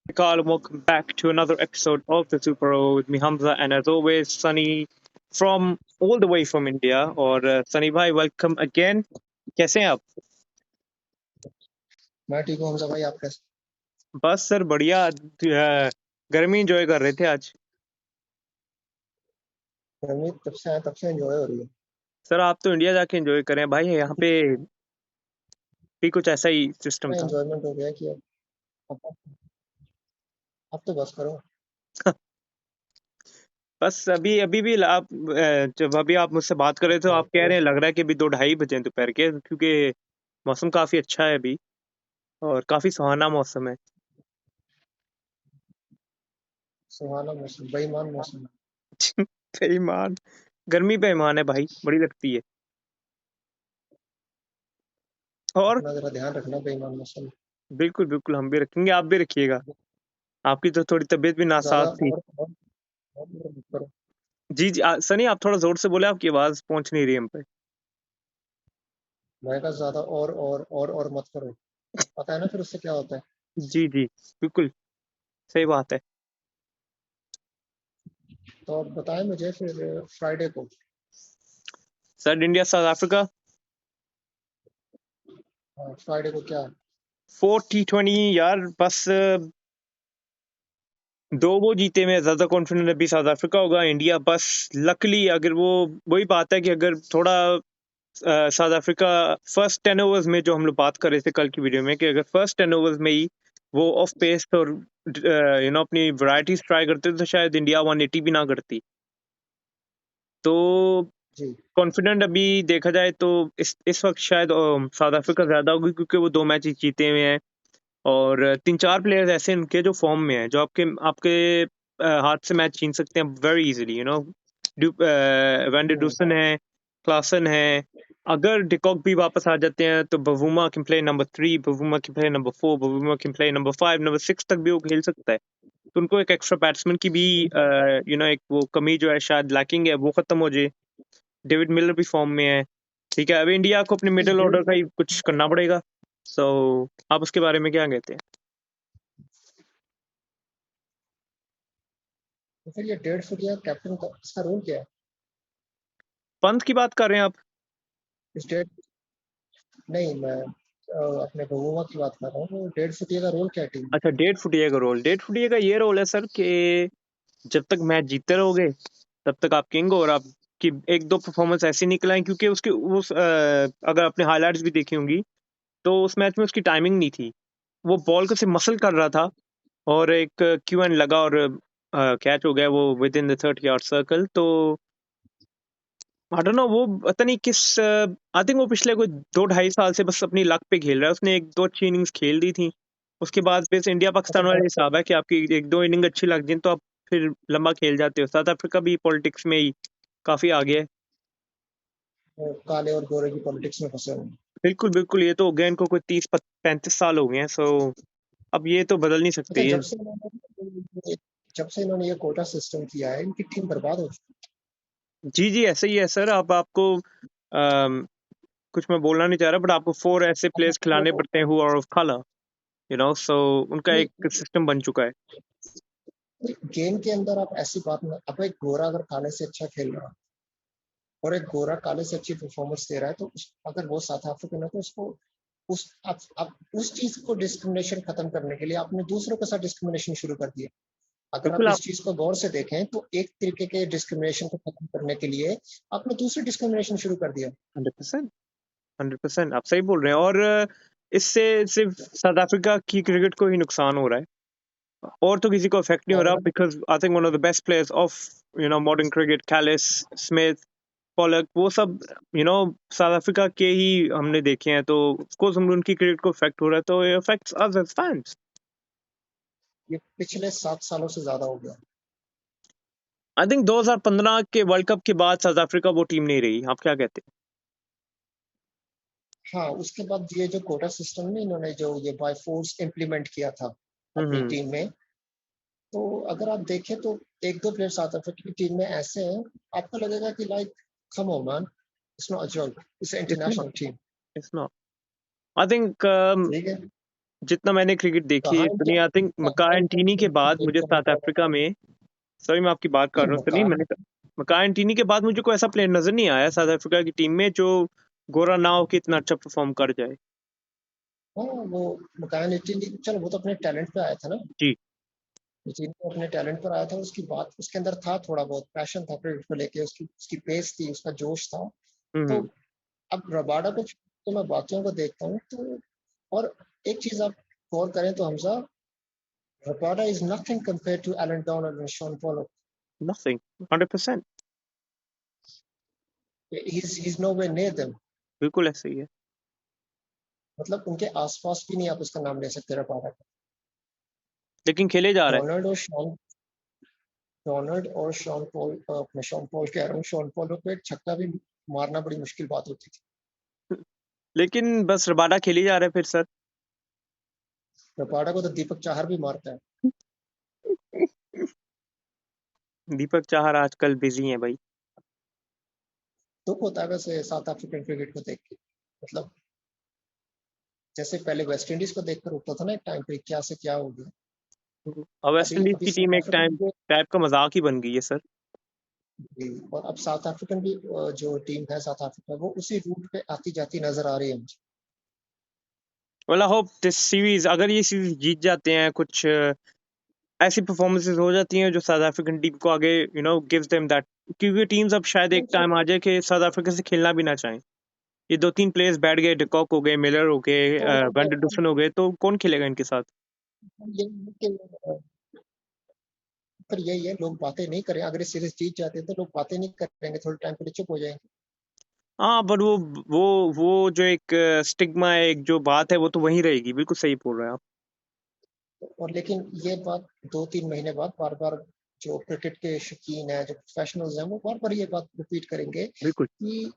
Carl, welcome back to another episode of the Super O with me Hamza, and as always, Sunny from all the way from India. और Sunny भाई, welcome again. कैसे हैं आप? मैं ठीक हूँ हमजा भाई, आप कैसे? बस सर बढ़िया। गर्मी एंजॉय कर रहे थे आज। गर्मी तब से आया तब से एंजॉय हो रही है। सर आप तो इंडिया जाके एंजॉय करें भाई, यहाँ पे भी कुछ ऐसा ही सिस्टम था। एंजॉयमेंट हो गया कि अब अब तो बस करो। बस अभी अभी भी आप जब अभी आप मुझसे बात कर रहे थे तो आप कह रहे हैं लग रहा है कि अभी 2:30 बजे हैं दोपहर के, क्योंकि मौसम काफी अच्छा है अभी और काफी सुहाना मौसम है। सुहाना मौसम, बेईमान मौसम। बेईमान। गर्मी बेईमान है भाई, बड़ी लगती है। और अपना जरा ध्यान रखना, बेईमान मौसम। बिल्कुल बिल्कुल हम भी रखेंगे, आप भी रखिएगा। आपकी तो थोड़ी तबीयत भी ज्यादा नासाज थी। और मत करो। जी जी सनी आप थोड़ा जोर से बोले, आपकी आवाज पहुंच नहीं रही हम पे। मैं कहा ज्यादा और मत करो। पता है ना फिर उससे क्या होता है। जी जी बिल्कुल सही बात है। तो आप बताएं मुझे फिर फ्राइडे को। Sir India south Africa Friday को क्या? 4T20 यार, बस दो वो जीते में ज्यादा कॉन्फिडेंट अभी साउथ अफ्रीका होगा। इंडिया बस लकली अगर वो, वही बात है कि अगर थोड़ा साउथ अफ्रीका फर्स्ट 10 ओवर्स में, जो हम लोग बात कर रहे थे कल की वीडियो में, कि अगर फर्स्ट 10 ओवर्स में ही वो ऑफ पेस और अपनी वैरायटीज ट्राई करते तो शायद इंडिया 180 भी ना करती। तो जी कॉन्फिडेंट अभी देखा जाए तो इस वक्त शायद साउथ अफ्रीका ज्यादा होगी, क्योंकि वो 2 मैच जीते हुए हैं और 3-4 प्लेयर्स ऐसे उनके जो फॉर्म में हैं, जो आपके आपके हाथ से मैच छीन सकते हैं वेरी इजीली। वैंडर हम्म, डूसन है, क्लासन है। अगर डिकॉक भी वापस आ जाते हैं तो Bavuma can play number 3, Bavuma can play number 4, Bavuma can play number 5, number 6 तक भी वो खेल सकता है। तो उनको एक एक्स्ट्रा बैट्समैन की भी एक वो कमी जो है शायद लैकिंग है, वो खत्म हो जाए। डेविड मिलर भी फॉर्म में है। ठीक है, अब इंडिया को अपने इस मिडिल डेढ़ ऑर्डर का ही कुछ करना पड़ेगा। सो आप उसके बारे में क्या कहते हैं? तो फिर ये 1.5 फुटिया कैप्टन का इसका रोल क्या है? पंत की बात कर रहे हैं आप? इस डेढ़ नहीं, मैं अपने बहुमा की बात कर रहा हूँ। वो 1.5 फुटिया का रोल क्या है टीम? अच्छा, 1.5 फुटिया का रोल। 1.5 फुटिया का ये रोल है सर कि जब तक मैच जीतते रहोगे तब तक आप किंग हो, और आपकी एक दो परफॉर्मेंस ऐसी निकल आई, क्योंकि उसके उस अगर आपने हाइलाइट्स भी देखी होंगी तो उस मैच में उसकी टाइमिंग नहीं थी। वो बॉल को सिर्फ मसल कर रहा था और एक क्यू एन लगा और कैच हो गया वो with in the 30 yard circle. तो आई डोंट नो, वो पता नहीं किस, आई थिंक वो पिछले कोई 2-2.5 साल से बस अपनी लक पे खेल रहा है। उसने एक दो अच्छी इनिंग्स खेल दी थी, उसके बाद फिर इंडिया अच्छा, पाकिस्तान वाला हिसाब है कि आपकी एक दो इनिंग अच्छी लग जाए तो आप फिर लंबा खेल जाते हो। साउथ अफ्रीका भी पॉलिटिक्स में ही काफी आगे है। वो काले और गोरे की पॉलिटिक्स में फंसे हुए हैं। बिल्कुल बिल्कुल, ये तो हो गया इनको कोई 30-35 साल हो गए हैं। सो अब ये तो बदल नहीं अच्छा, सकते ये। जब से इन्होंने ये कोटा सिस्टम किया है, इनकी टीम बर्बाद हो चुकी जी जी ऐसे ही है सर। अब आपको कुछ मैं बोलना नहीं चाह रहा, बट आपको 4 ऐसे है। प्लेयर्स खिलाने पड़ते हैं हु आर ऑफ कलर, सो उनका नहीं, एक सिस्टम बन चुका है। गेम के अंदर आप ऐसी बात ना, अब एक गोरा अगर काले से अच्छा खेल रहा है और एक गोरा काले से अच्छी परफॉर्मेंस दे रहा है, तो अगर वो साउथ अफ्रीकन है तो उसको आप उस चीज को डिस्क्रिमिनेशन खत्म करने के लिए आपने दूसरों के साथ डिस्क्रिमिनेशन शुरू कर दिया। अगर आप बिल्कुल आप इस चीज को गौर से देखें तो एक तरीके के डिस्क्रिमिनेशन को खत्म करने के लिए आपने दूसरी डिस्क्रिमिनेशन शुरू कर दिया। 100%, 100% आप सही बोल रहे हैं। और इससे सिर्फ साउथ अफ्रीका की क्रिकेट को ही नुकसान हो रहा है, और तो किसी को इफेक्ट नहीं हो और रहा, because I think one of the best players of modern cricket, Kallis, Smith, Pollock, वो सब साउथ अफ्रीका के ही हमने देखे हैं। तो ऑफ कोर्स हम उनकी क्रिकेट को इफेक्ट हो रहा है, तो ये इफेक्ट्स अस एज फैंस। ये पिछले 7 सालों से ज्यादा हो गया। आई थिंक 2015 के वर्ल्ड कप के बाद साउथ अफ्रीका वो टीम नहीं रही। आप क्या कहते हाँ, उसके बाद ये जो कोटा सिस्टम में इन्होंने जो ये बाय फोर्स इम्प्लीमेंट किया था हैं? अपनी टीम में, तो अगर आप देखें तो एक दो प्लेयर साउथ अफ्रीका की टीम में ऐसे हैं, आपको लगेगा कि like come on man, it's not a joke, it's it's not, international team. It's not. I think ठीक है, जितना मैंने क्रिकेट देखी कहाँ है इनके इतनी, आई थिंक कहाँ इनके मकान के बाद मुझे साउथ अफ्रीका में, सॉरी मैं आपकी बात कर रहा हूँ सनी, मकान मकान के बाद मुझे कोई ऐसा प्लेयर नजर नहीं आया साउथ अफ्रीका की टीम में जो गोरा ना हो कि इतना अच्छा परफॉर्म कर जाए। हाँ वो मकान 18 चलो वो तो अपने टैलेंट पे आया था ना। जी। चीन को अपने टैलेंट पर आया था, उसकी बात उसके अंदर था, थोड़ा बहुत पैशन था क्रिकेट को लेके, उसकी उसकी पेस थी, उसका जोश था। तो हम्म। अब रबाडा को तो मैं बाकियों को देखता हूँ तो, और एक चीज आप गौर करें तो Hamza, Rabada is nothing compare to Allan Donald and Shaun Pollock. Nothing. 100%। He is no way near them. बिल्कुल ऐसे ही है। मतलब उनके आसपास भी नहीं आप उसका नाम ले सकते रबाडा का। लेकिन खेले जा रहा डोनाल्ड और शॉन डोनाल्ड और शॉन पॉल अपने शॉन पॉल कह रहा हूँ, शॉन पॉलक को एक छक्का भी मारना बड़ी मुश्किल बात होती थी। है। लेकिन बस रबाडा खेले जा रहे हैं फिर सर। रबाडा को तो दीपक चाहर भी मारता है। दीपक चाहर आजकल बिजी हैं भाई। दुख होता है वैसे साउथ अफ्रीकन क्रिकेट को देख के। मतलब जैसे पहले वेस्ट इंडीज को देखकर होता था ना एक टाइम पे, क्या से क्या हो गया। और वेस्ट अभी इंडीज अभी की टीम साउथ एक अफ्रीकन भी टाइप का मजाक ही बन गई है सर। और अब साउथ अफ्रीकन भी जो टीम है साउथ अफ्रीका, वो उसी रूट पे आती जाती नजर आ रही है मुझे। Well I hope this series, अगर ये सीरीज जीत जाते हैं, कुछ ऐसी परफॉर्मेंसेज हो जाती हैं जो साउथ अफ्रीकन टीम को आगे गिव्स देम दैट, क्योंकि टीम्स अब शायद एक टाइम आ जाए कि साउथ अफ्रीका से खेलना भी ना चाहें। ये दो तीन प्लेयर्स बैठ गए, डिकॉक हो गए, मिलर हो गए, तो वैन डुसन हो गए, तो कौन खेलेगा इनके साथ? पर यही है, लोग बातें नहीं करें, अगर ये सीरीज जीत जाते हैं तो लोग बातें नहीं करेंगे, थोड़े टाइम के लिए चुप हो जाएंगे। हाँ पर वो जो एक स्टिग्मा है, एक जो बात है, वो तो वहीं रहेगी। बिल्कुल सही बोल रहे हैं आप। और लेकिन ये बात 2-3 महीने बाद बार बार जो क्रिकेट के शौकीन है, जो प्रोफेशनल्स हैं, वो बार बार ये बात रिपीट करेंगे बिल्कुल। कि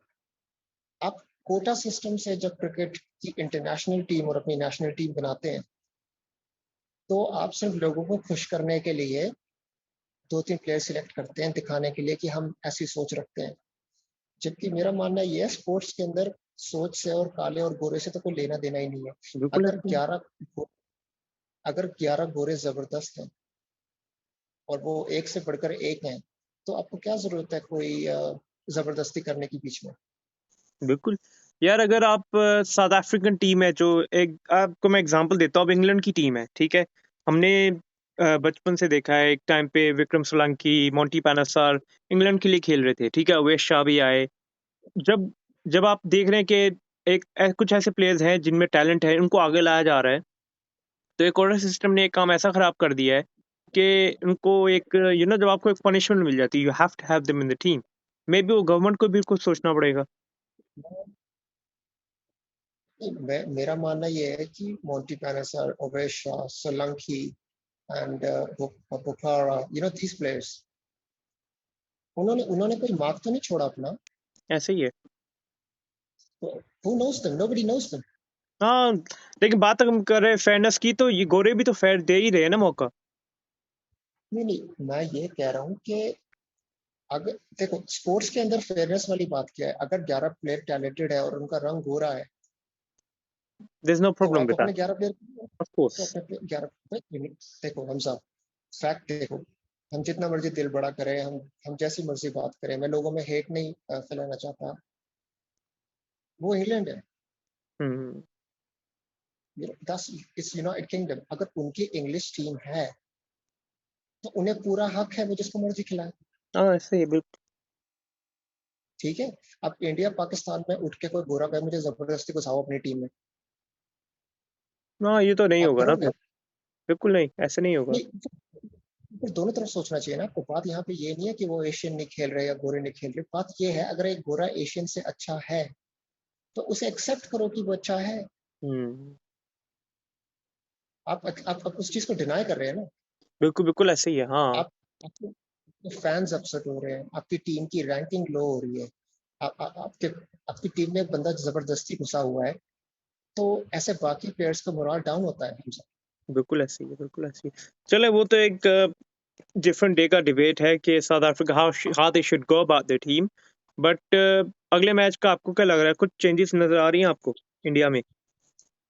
आप कोटा सिस्टम से जब क्रिकेट की इंटरनेशनल टीम और अपनी नेशनल टीम बनाते हैं, तो आप सिर्फ लोगों को खुश करने के लिए 2-3 प्लेयर सिलेक्ट करते हैं, दिखाने के लिए कि हम ऐसी सोच रखते हैं। जबकि मेरा मानना ये है, स्पोर्ट्स के अंदर सोच से और काले और गोरे से तो कोई लेना देना ही नहीं है। बिल्कुल अगर ऐसे ही। 11 अगर 11 गोरे जबरदस्त हैं और वो एक से बढ़कर एक हैं, तो आपको क्या जरूरत है कोई जबरदस्ती करने की बीच में। बिल्कुल। यार अगर आप साउथ अफ्रीकन टीम है जो, एक आपको मैं एग्जांपल देता हूँ, अब इंग्लैंड की टीम है, ठीक है। हमने बचपन से देखा है, एक टाइम पे विक्रम सोलंकी, मोंटी पैनसर इंग्लैंड के लिए खेल रहे थे, ठीक है। अवेश शाह भी आए। जब जब आप देख रहे हैं कि कुछ ऐसे प्लेयर्स हैं जिनमें टैलेंट है, उनको आगे लाया जा रहा है, तो एक ऑर्डर सिस्टम ने एक काम ऐसा खराब कर दिया है कि उनको एक जब आपको एक पनिशमेंट मिल जाती है, you have to have them in the team. Maybe वो गवर्नमेंट को भी कुछ सोचना पड़ेगा। मेरा मानना ये है कि मोंटी पैनसर, ओवेश शाह, सोलंकी एंड बुखारा, these players, उन्होंने उन्होंने कोई मार्क तो नहीं छोड़ा अपना। ऐसे ही है। तो who knows them, nobody knows them। हाँ। लेकिन बात अगर हम कर रहे हैं फेयरनेस की, तो ये गोरे भी तो फेयर दे ही रहे हैं ना मौका। नहीं नहीं, मैं ये कह रहा हूँ कि अगर देखो स्पोर्ट्स के अंदर फेयरनेस वाली बात क्या है, अगर 11 प्लेयर टैलेंटेड है और उनका रंग गोरा है, देयर इज नो तो प्रॉब्लम आप विद दैट। अपने 11 प्लेयर, ऑफ कोर्स। तो अपने 11 देखो हम सब फैक्ट देखो, हम जितना मर्जी दिल बड़ा करें, हम जैसी मर्जी बात करें, मैं लोगों में हेट नहीं फैलाना चाहता। वो इंग्लैंड है, हम्म। दस इस यूनाइटेड किंगडम, अगर उनकी इंग्लिश टीम है तो उन्हें पूरा हक है वो जिसको मर्जी खिलाए। हाँ ऐसे ही बिल्कुल। ठीक है। अब इंडिया पाकिस्तान में उठ के कोई गोरा कहे मुझे जबरदस्ती घुसाओ अपनी टीम में, हाँ ये तो नहीं आप होगा ना करोगे? फिर। बिल्कुल नहीं, ऐसे नहीं होगा। नहीं, फिर दोनों तरफ सोचना चाहिए ना आपको। बात यहाँ पे ये नहीं है कि वो एशियन नहीं खेल रहे या गोरे नहीं खेल रहे, बात ये है अगर एक गोरा एशियन से अच्छा है तो उसे एक्सेप्ट करो कि वो अच्छा है। हम्म। आप उस चीज को डिनाई कर रहे हैं ना। बिल्कुल बिल्कुल ऐसे ही है, हाँ। आप आपके फैंस अपसेट हो रहे हैं, आपकी टीम की रैंकिंग लो हो रही है, आपके आपकी टीम में एक बंदा जबरदस्ती घुसा हुआ है, तो ऐसे बाकी प्लेयर्स का मोरल डाउन होता है हमसे। बिल्कुल ऐसे ही है, बिल्कुल ऐसे ही। चले, वो तो एक डिफरेंट डे का डिबेट है कि south Africa how they should go about the team. But अगले मैच का आपको क्या लग रहा है? कुछ चेंजेस नजर आ रही हैं आपको इंडिया में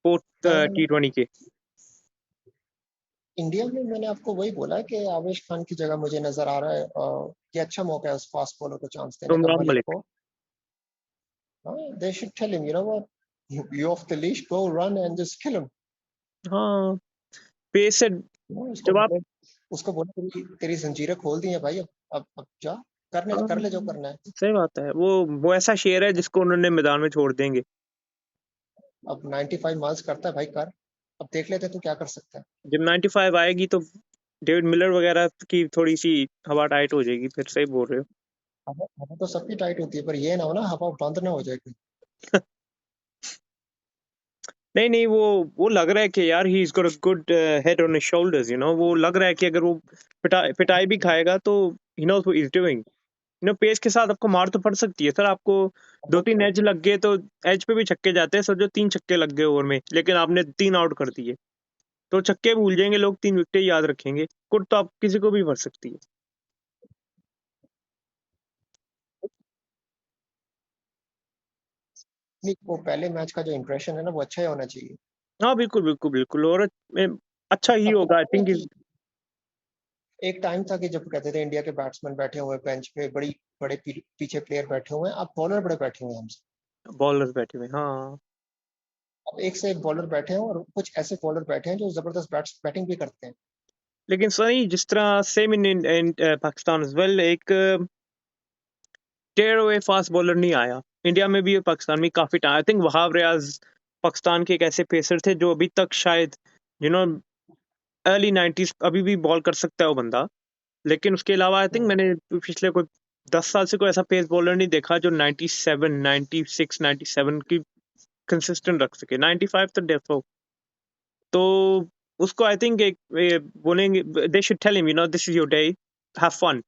पोस्ट T20 के? इंडिया में मैंने आपको वही बोला है कि आवेश खान की जगह मुझे नजर आ रहा है ये अच्छा मौका है उस फास्ट बॉलर को चांस देने का, उमरान मलिक मलिक। को। They should tell him, you know what, you off the leash, go run and just kill him. हाँ, पेस से उसको जब आप, बोले, उसको बोले तेरी तेरी जंजीरें खोल दी हैं भाई, अब जा, हाँ, कर ले जो करना है। सही बात है। वो ऐसा शेर है जिसको उन्होंने मैदान में छोड़ देंगे। अब 95 माइल्स करता है भाई, कर। अब देख लेते हैं तू क्या कर सकता है। जब 95 आएगी तो डेविड मिलर वगैरह की थोड़ी सी हवा टाइट हो जाएगी, फिर सही बोल रहे हो। हवा हवा तो सबकी टाइट होती है, पर ये ना हो ना हवा बंद ना हो जाए कोई। नहीं नहीं, वो लग रहा है कि यार he is got a good head on his shoulders, वो लग रहा है कि अगर वो पिटाई भी खाएगा तो he knows what he is doing. Pace के साथ आपको मार तो पड़ सकती है सर। आपको दो वो तीन तो एज लग गए तो एज पे भी छक्के जाते हैं सर। जो 3 छक्के लग गए ओवर में, लेकिन आपने 3 आउट कर दिए, तो छक्के भूल जाएंगे लोग, 3 विकेट याद रखेंगे। कुट तो आप किसी को भी भर सकती है। नहीं, वो पहले मैच का जो इंप्रेशन है ना वो अच्छा ही होना चाहिए। हाँ बिल्कुल बिल्कुल बिल्कुल, और अच्छा ही आपको होगा आई पता है थिंक। कि एक टाइम था कि जब कहते थे इंडिया के बैट्समैन बैठे हुए बेंच पे, बड़े पीछे प्लेयर बैठे हुए हैं, अब बॉलर बड़े बैठे हुए हैं हमसे। बॉलर्स बैठे हुए, हाँ। अब एक से एक बॉलर बैठे हैं, और कुछ ऐसे बॉलर बैठे हैं जो जबरदस्त बैटिंग भी करते हैं। लेकिन सही, जिस तरह same in Pakistan as well, एक टेयर अवे फास्ट बॉलर नहीं आया इंडिया में भी और पाकिस्तान में काफी time. I think Wahab Riaz Pakistan के एक ऐसे पेसर थे जो अभी तक शायद यू नो अर्ली 90s अभी भी बॉल कर सकता है वो बंदा। लेकिन उसके अलावा आई थिंक हम्म, मैंने पिछले कोई 10 साल से कोई ऐसा पेस बॉलर नहीं देखा जो 97 96 97 की कंसिस्टेंट रख सके। 95 तो डेफो, तो उसको आई थिंक एक बोलेंगे, they should tell him this is your day, have fun.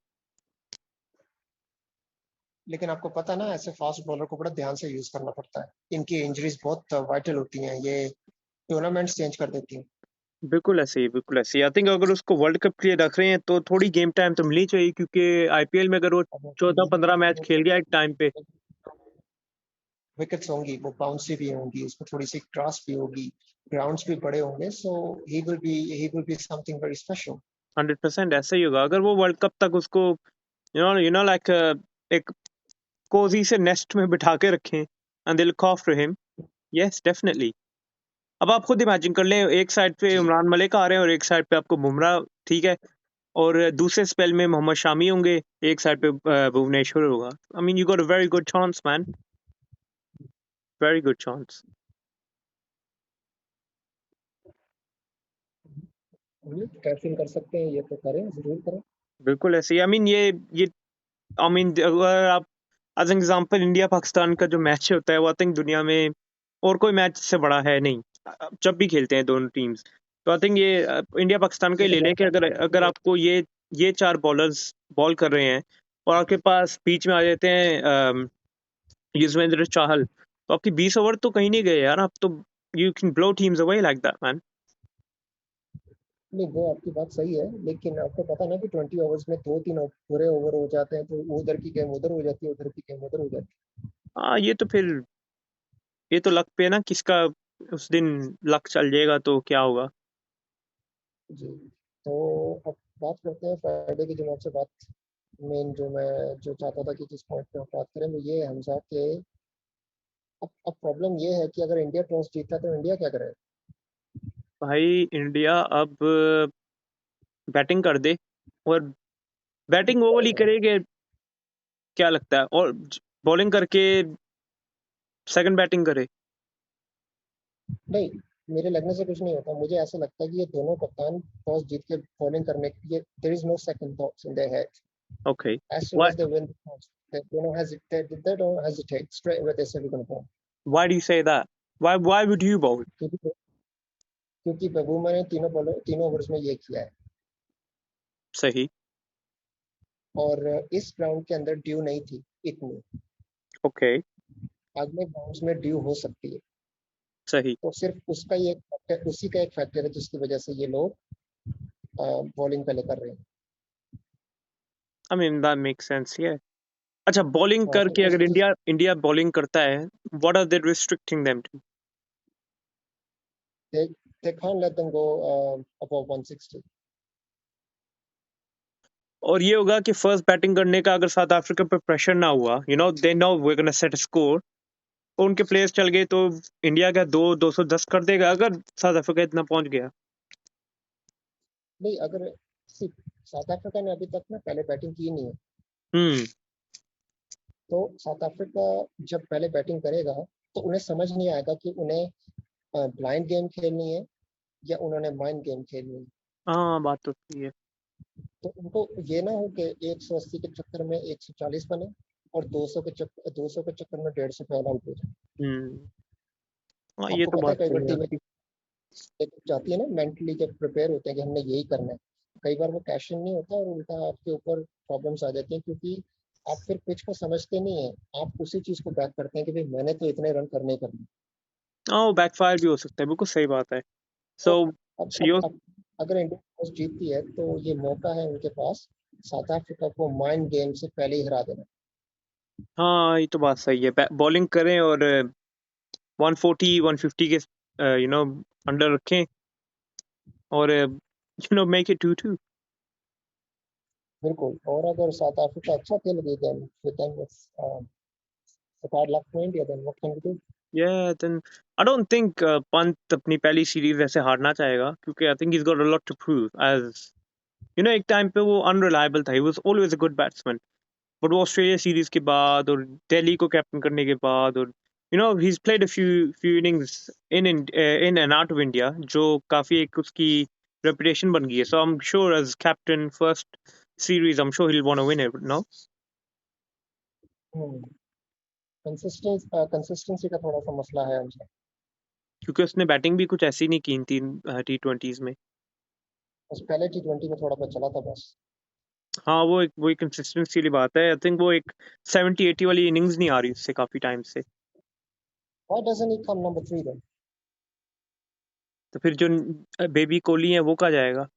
लेकिन आपको पता है ना, ऐसे फास्ट बॉलर को बड़ा ध्यान से यूज करना पड़ता है। इनकी इंजरीज बहुत वाइटल होती हैं, ये टूर्नामेंट्स चेंज कर देती हैं। बिल्कुल ऐसे ही, बिल्कुल ऐसे ही। आई थिंक अगर उसको वर्ल्ड कप के लिए रख रहे हैं तो थोड़ी गेम टाइम तो मिलनी चाहिए, क्योंकि आईपीएल में अगर वो अब 14-15 मैच खेल गया एक टाइम पे। विकेट्स होंगी, वो बाउंसी भी होंगी, उसमें थोड़ी सी क्रॉस भी होगी, ग्राउंड्स भी बड़े होंगे, so he will be something very special. 100% ऐसा ही होगा अगर वो वर्ल्ड कप तक उसको लाइक एक कोजी से नेस्ट में बिठा के रखें and they look after him. Yes definitely. अब आप खुद इमेजिन कर लें, एक साइड पे जी। इमरान मलिक आ रहे हैं और एक साइड पे आपको बुमराह, ठीक है, और दूसरे स्पेल में मोहम्मद शामी होंगे, एक साइड पे भुवनेश्वर होगा। I mean you got a very good chance man, very good chance. Captain कर सकते हैं, ये तो करें, जरूर करें। बिल्कुल ऐसे ही। आई मीन ये आई मीन अगर आप as an example, India Pakistan का जो मैच होता है वो आई थिंक दुनिया में और कोई मैच से बड़ा है नहीं, जब भी खेलते हैं दोनों टीम्स। तो आई थिंक ये इंडिया पाकिस्तान का ये ही तो ले लें बहुत कि अगर अगर ये, आपको ये 4 बॉलर्स बॉल कर रहे हैं और आपके पास बीच में आ जाते हैं युजवेंद्र चाहल, तो आपकी 20 ओवर तो कहीं नहीं गए यार। आप तो you can blow teams away like that man. नहीं वो आपकी बात सही है, लेकिन आपको पता ना कि 20 ओवर्स में दो तीन पूरे ओवर हो जाते हैं, तो उधर की गेम उधर हो जाती है, उधर की गेम उधर हो जाती हाँ, ये तो लक पे है ना किसका। उस दिन लक चल जाएगा तो क्या होगा। है जी। तो अब बात करते हैं फ्राइडे की, जो मैं आपसे बात, मेन जो चाहता था कि जिस पॉइंट पे हम बात करें वो ये है हमसा कि अब प्रॉब्लम ये है कि अगर इंडिया टॉस जीता तो इंडिया क्या करे। भाई इंडिया अब बैटिंग कर दे, और बैटिंग वो वाली करेगा? करे कि क्या लगता है, और बॉलिंग करके सेकंड बैटिंग करे। नहीं, मेरे लगने से कुछ नहीं होता, मुझे ऐसा लगता है कि ये दोनों कप्तान टॉस जीत के बॉलिंग करने के लिए, there is no second thoughts in their head. Okay, As soon why as they win the toss, they don't hesitate. Straight away they say we're going to bowl. Why do you say that, why would you ball. क्योंकि क्योंकि बबूमा ने तीनों overs में ये किया है। सही। और इस ग्राउंड के अंदर ड्यू नहीं थी इतनी, ओके। अगले ग्राउंड्स में ड्यू हो सकती है। सही। तो सिर्फ उसका ही एक फैक्टर, उसी का एक फैक्टर है जिसकी वजह से ये लोग बॉलिंग पहले कर रहे हैं। I mean that makes sense, ये अच्छा बॉलिंग हाँ, तो करके उस अगर वजह से इंडिया इंडिया बॉलिंग करता है, what are they restricting them to. they can't let them go above 160. और ये होगा कि फर्स्ट बैटिंग करने का अगर साउथ अफ्रीका पे प्रेशर ना हुआ, they know we gonna set score, उनके प्लेयर्स चल गए तो इंडिया का 210 कर देगा अगर साउथ अफ्रीका इतना पहुंच गया। नहीं, अगर साउथ अफ्रीका ने अभी तक ना पहले बैटिंग की नहीं है, हम्म तो साउथ अफ्रीका जब पहले बैटिंग करेगा तो उन्हें समझ नहीं आएगा कि उन्हें ब्लाइंड गेम खेलनी है या उन्होंने माइंड गेम खेलनी है। हाँ, बात तो सही है। तो उनको ये ना हो कि 180 के चक्कर में 140 बने और 200 के चक्कर में 150 पे ऑल आउट हो जाए। हम्म हाँ, ये आपको तो पता है बात कई सही बार है टीमें आपकी। जाती है ना, मेंटली जब प्रिपेयर होते हैं कि हमने यही करना है, कई बार वो कैश इन नहीं होता और उल्टा आपके ऊपर प्रॉब्लम्स आ जाती हैं, क्योंकि आप फिर पिच को समझते नहीं है। आप उसी चीज को बैक करते हैं कि भाई मैंने तो इतने रन करने ही करने। हाँ, वो बैकफायर भी हो सकता है, बिल्कुल सही बात है। तो सो यो अगर इंडिया टॉस जीतती है तो ये मौका है उनके पास साउथ अफ्रीका को माइंड गेम से पहले ही हरा देना। हाँ, ये तो बात सही है, बॉलिंग करें और 140 150 के अंडर रखें और मेक इट 2-2। बिल्कुल, और अगर साउथ अफ्रीका अच्छा खेल गई then it's bad luck for India, then what can we do. Yeah, then I don't think Pant अपनी पहली सीरीज ऐसे हारना चाहेगा, क्योंकि I think he's got a lot to prove as एक टाइम पे वो अनरिलायबल था, he was always a good batsman, but वो ऑस्ट्रेलिया सीरीज के बाद और दिल्ली को कैप्टन करने के बाद और he's played a few innings in and out of India जो काफी एक उसकी reputation बन गई है, so I'm sure as captain first series I'm sure he'll want to win it, no? Consistency का थोड़ा सा मसला है उनसे। क्योंकि उसने बैटिंग भी कुछ ऐसी नहीं की इन 3 T20s में। बस पहले T20 में थोड़ा बहुत चला था बस। हाँ, वो एक कंसिस्टेंसी वाली बात है, आई थिंक वो एक 70-80 वाली इनिंग्स नहीं आ रही उससे काफी टाइम से। Why doesn't he come number 3 then? तो फिर जो बेबी कोहली है वो कहाँ जाएगा?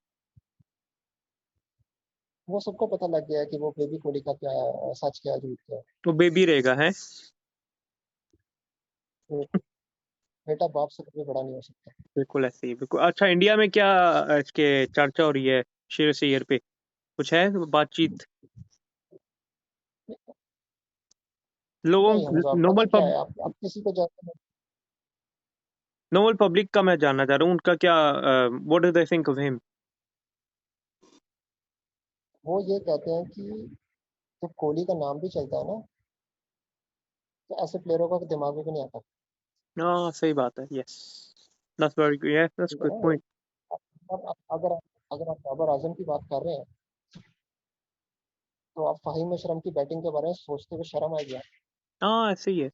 वो सबको पता लग गया है कि वो बेबी कोहली का क्या सच क्या झूठ क्या है। वो बेबी रहेगा है। तो बेटा बाप से कभी बड़ा नहीं हो सकता। बिल्कुल ऐसे ही, बिल्कुल। अच्छा, इंडिया में क्या इसके चर्चा हो रही है शेर सैयर पे, कुछ है बातचीत? लोगों नहीं हमजा, पता नॉर्मल क्या पब है, आप किसी को जाते हैं, नॉर्मल पब्लिक का मैं जानना चाह रहा हूँ, उनका क्या, what do they think of him? वो ये कहते हैं कि जब कोहली का नाम भी चलता है ना, तो ऐसे प्लेयरों का दिमाग में भी नहीं आता। हाँ, सही बात है, yes, that's very good, yes, that's ठीक है गुड ना। पॉइंट। अगर आप बाबर आजम की बात कर रहे हैं, तो आप फहीम अशरफ की बैटिंग के बारे में सोचते हुए शर्म आएगी। हाँ, ऐसे ही है,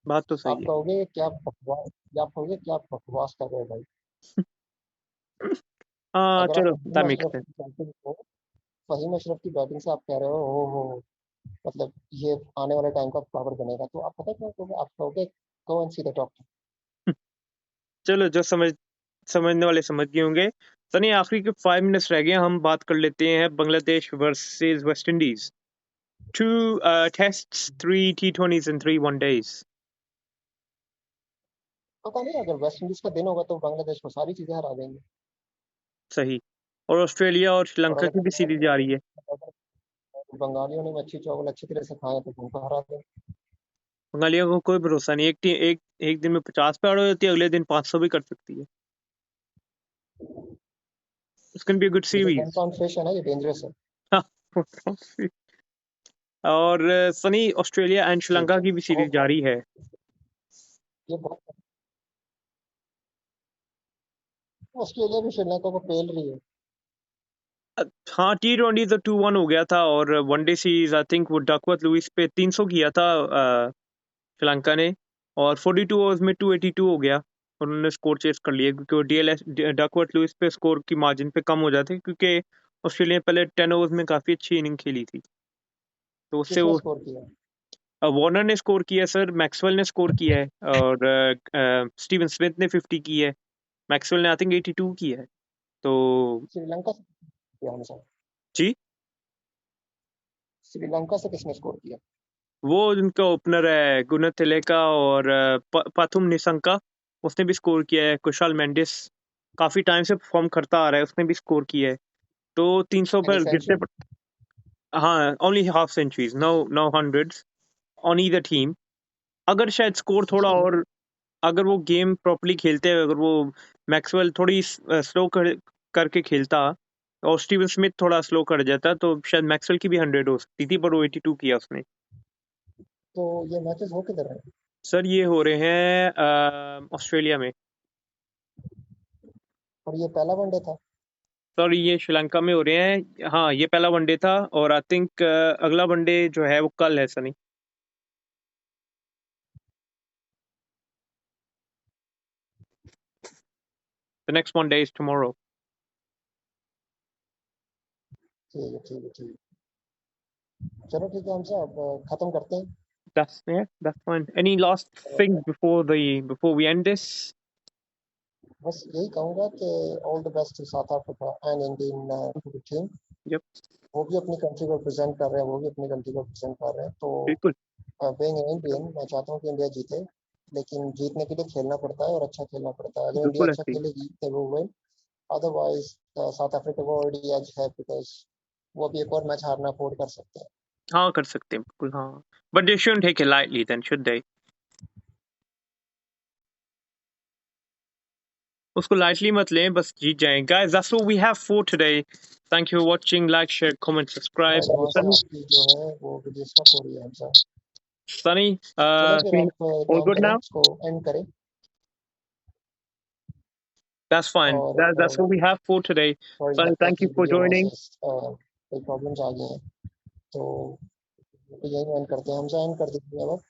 बात तो सही आप है। कहोगे क्या बकवास, या आप कहोगे क्या बकवास कर रहे हो भाई। हाँ, अगर आप चलो, that Fahim makes Ashraf sense. की बैटिंग को फहीम अशरफ की बैटिंग से आप कह रहे हो मतलब ये आने वाले टाइम का पावर बनेगा, तो आप पता क्या कहोगे, आप कहोगे go and see the doctor. चलो, जो समझने वाले समझ गए होंगे। सनी, आखिरी के 5 मिनट्स रह गए, हम बात कर लेते हैं Bangladesh versus West Indies. 2 tests, 3 T20s and 3 1days। पता नहीं, अगर वेस्ट इंडीज का दिन होगा तो बांग्लादेश को सारी चीजें हरा देंगे। सही। और ऑस्ट्रेलिया और और श्रीलंका अगर की भी सीरीज जा रही है। बंगालियों ने मच्छी चावल अच्छी तरह से खाए तो उनको हरा देंगे। बंगालियों को कोई भरोसा नहीं, एक दिन में 50 पे आउट हो जाती है, अगले दिन 500 भी कर सकती है। It's can be a good ये जो 10 सीरीज। पाउंड फिश है ना, ये डेंजरस है। और सनी, ऑस्ट्रेलिया एंड जी, श्रीलंका की भी वो सीरीज जारी है। ये बहुत, ऑस्ट्रेलिया भी श्रीलंका को पेल रही है। हाँ, T20 तो 2-1 हो गया था, और वनडे सीरीज आई थिंक वो डकवर्थ लुइस पे 300 किया था श्रीलंका ने, और 42 ओवर्स में 282 हो गया, और उन्होंने स्कोर चेस कर लिया, क्योंकि वो डीएलएस डकवर्थ लुइस पे स्कोर की मार्जिन पे कम हो जाते, क्योंकि ऑस्ट्रेलिया ने पहले 10 ओवर्स में काफी अच्छी इनिंग खेली थी, तो उससे किसने वो स्कोर किया? वार्नर ने स्कोर किया सर, मैक्सवेल ने स्कोर किया है, और स्टीवन स्मिथ ने 50 की है, मैक्सवेल ने आई थिंक 82 की है, तो श्रीलंका से किया हमसे। जी, श्रीलंका से किसने स्कोर किया? वो उनका ओपनर है गुनतिलेका और पाथुम निसंका, उसने भी स्कोर किया है। कुशाल मेंडिस काफी टाइम से परफॉर्म करता आ रहा है, उसने भी स्कोर किया है। तो 300 एनी पर गिरते सेंचुरी? हाँ, only half centuries, no no hundreds on either team. अगर शायद स्कोर थोड़ा और, अगर वो गेम प्रॉपर्ली खेलते हैं, अगर वो मैक्सवेल थोड़ी स्लो करके खेलता और स्टीवन स्मिथ थोड़ा स्लो कर जाता, तो शायद मैक्सवेल की भी 100 हो सकती थी, पर वो 82 किया उसने। तो ये मैचेस हो किधर है? सर ये हो रहे हैं ऑस्ट्रेलिया में। और ये पहला वनडे था? सर ये श्रीलंका में हो रहे हैं। हाँ, ये पहला वनडे था, और आई थिंक अगला वनडे जो है वो कल है Sunny. The next one day is tomorrow. ठीक है, ठीक है, ठीक है। चलो ठीक है, हमसे अब खत्म करते हैं। That's fine. Any last things before we end this? बस यही कहूँगा कि all the best to South Africa and Indian cricket team. Yep, वो भी अपनी कंट्री को रिप्रेजेंट कर रहे हैं, वो भी अपनी कंट्री को रिप्रेजेंट कर रहे हैं। तो बिल्कुल बीइंग एन इंडियन, मैं चाहता हूँ कि इंडिया जीते, लेकिन जीतने के लिए खेलना पड़ता है और अच्छा खेलना पड़ता है। अगर इंडिया बिल्कुल अच्छा ऐसे ही। खेलेगी तो वो विन, अदरवाइज साउथ अफ्रीका को ऑलरेडी एज है, बिकॉज वो भी एक और मैच हारना अफोर्ड कर सकते हैं। हाँ, कर सकते हैं बिल्कुल, हाँ। But they shouldn't take it lightly then, should they? उसको lightly मत लें, बस जीत जाएं। Guys, that's all we have for today. Thank you for watching. Like, share, comment, subscribe. भाई वहाँ से Sunny, आपकी जो है वो वीडियो स्टॉप हो रही है हमसे। Sunny, चले फिर आप all काम good करें, now? इसको एंड करें। That's fine. और That's all we have for today. Sorry Sunny, लगता है thank कि you for वीडियो में joining. से कोई प्रॉब्लम्स आ गई हैं, तो यही एंड करते हैं। हमसे एंड कर दीजिए अब।